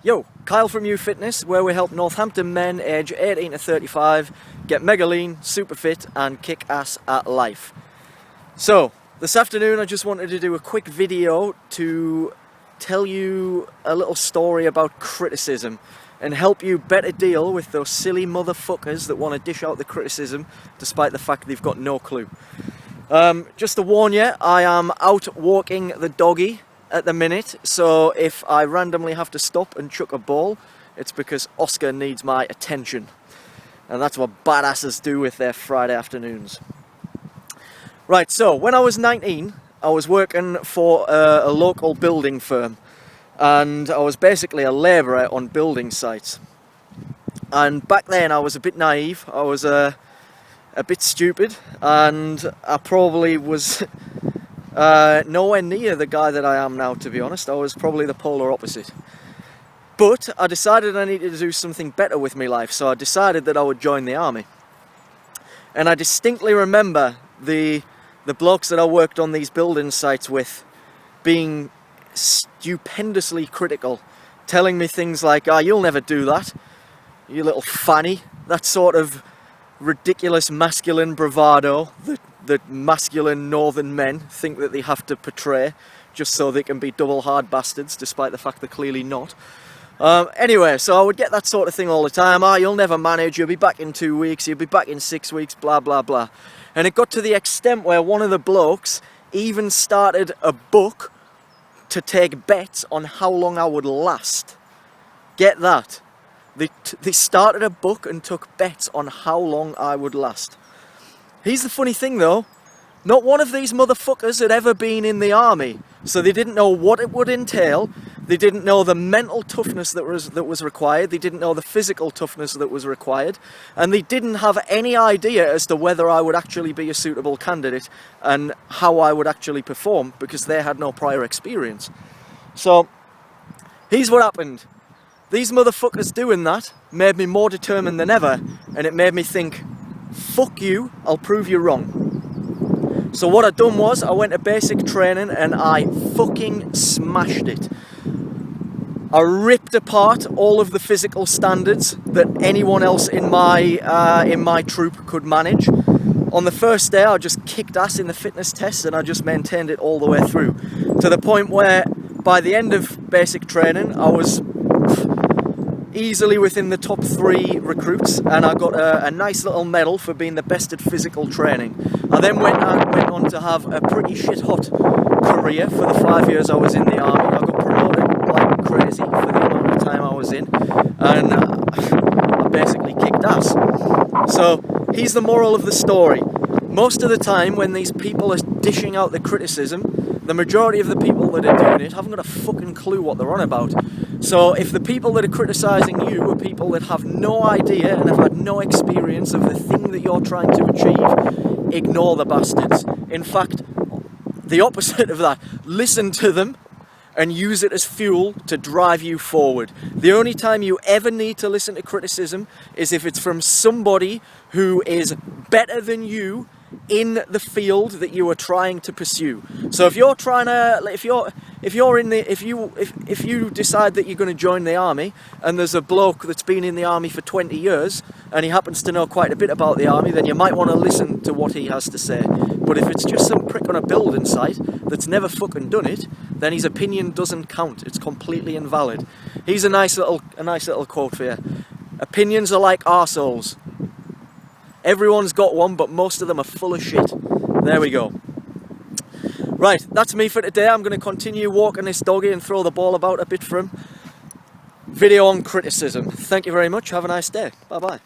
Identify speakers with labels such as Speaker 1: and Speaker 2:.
Speaker 1: Yo, Kyle from Youth Fitness, where we help Northampton men aged 18 to 35 get mega lean, super fit and kick ass at life. So, this afternoon I just wanted to do a quick video to tell you a little story about criticism and help you better deal with those silly motherfuckers that want to dish out the criticism despite the fact they've got no clue. Just to warn you, I am out walking the doggy at the minute, so if I randomly have to stop and chuck a ball, it's because Oscar needs my attention. And that's what badasses do with their Friday afternoons. Right, so when I was 19, I was working for a local building firm, and I was basically a labourer on building sites. And back then I was a bit naive, I was a bit stupid, and I probably was nowhere near the guy that I am now, to be honest. I was probably the polar opposite. But I decided I needed to do something better with my life, so I decided that I would join the army. And I distinctly remember the blokes that I worked on these building sites with being stupendously critical, telling me things like, "Oh, you'll never do that, you little fanny," that sort of ridiculous masculine bravado that masculine northern men think that they have to portray just so they can be double hard bastards, despite the fact they're clearly not. Anyway, so I would get that sort of thing all the time. "Ah, you'll never manage, you'll be back in 2 weeks, you'll be back in 6 weeks, blah blah blah." And it got to the extent where one of the blokes even started a book to take bets on how long I would last. Get that? They started a book and took bets on how long I would last. Here's the funny thing though, not one of these motherfuckers had ever been in the army, so they didn't know what it would entail, they didn't know the mental toughness that was required, they didn't know the physical toughness that was required, and they didn't have any idea as to whether I would actually be a suitable candidate and how I would actually perform, because they had no prior experience. So, here's what happened. These motherfuckers doing that made me more determined than ever, and it made me think, fuck you, I'll prove you wrong. So what I done was, I went to basic training and I fucking smashed it. I ripped apart all of the physical standards that anyone else in my troop could manage. On the first day I just kicked ass in the fitness tests and I just maintained it all the way through. To the point where by the end of basic training I was easily within the top 3 recruits, and I got a nice little medal for being the best at physical training. I then went on to have a pretty shit hot career for the 5 years I was in the army. I got promoted like crazy for the amount of time I was in, and I basically kicked ass. So here's the moral of the story. Most of the time when these people are dishing out the criticism, the majority of the people that are doing it haven't got a fucking clue what they're on about. So if the people that are criticising you are people that have no idea and have had no experience of the thing that you're trying to achieve, ignore the bastards. In fact, the opposite of that, listen to them and use it as fuel to drive you forward. The only time you ever need to listen to criticism is if it's from somebody who is better than you in the field that you are trying to pursue. So if you're trying to, if you decide that you're going to join the army and there's a bloke that's been in the army for 20 years and he happens to know quite a bit about the army, then you might want to listen to what he has to say. But if it's just some prick on a building site that's never fucking done it, then his opinion doesn't count. It's completely invalid. Here's a nice little quote for you. Opinions are like arseholes. Everyone's got one, but most of them are full of shit. There we go. Right, that's me for today. I'm going to continue walking this doggy and throw the ball about a bit for him. Video on criticism. Thank you very much. Have a nice day. Bye-bye.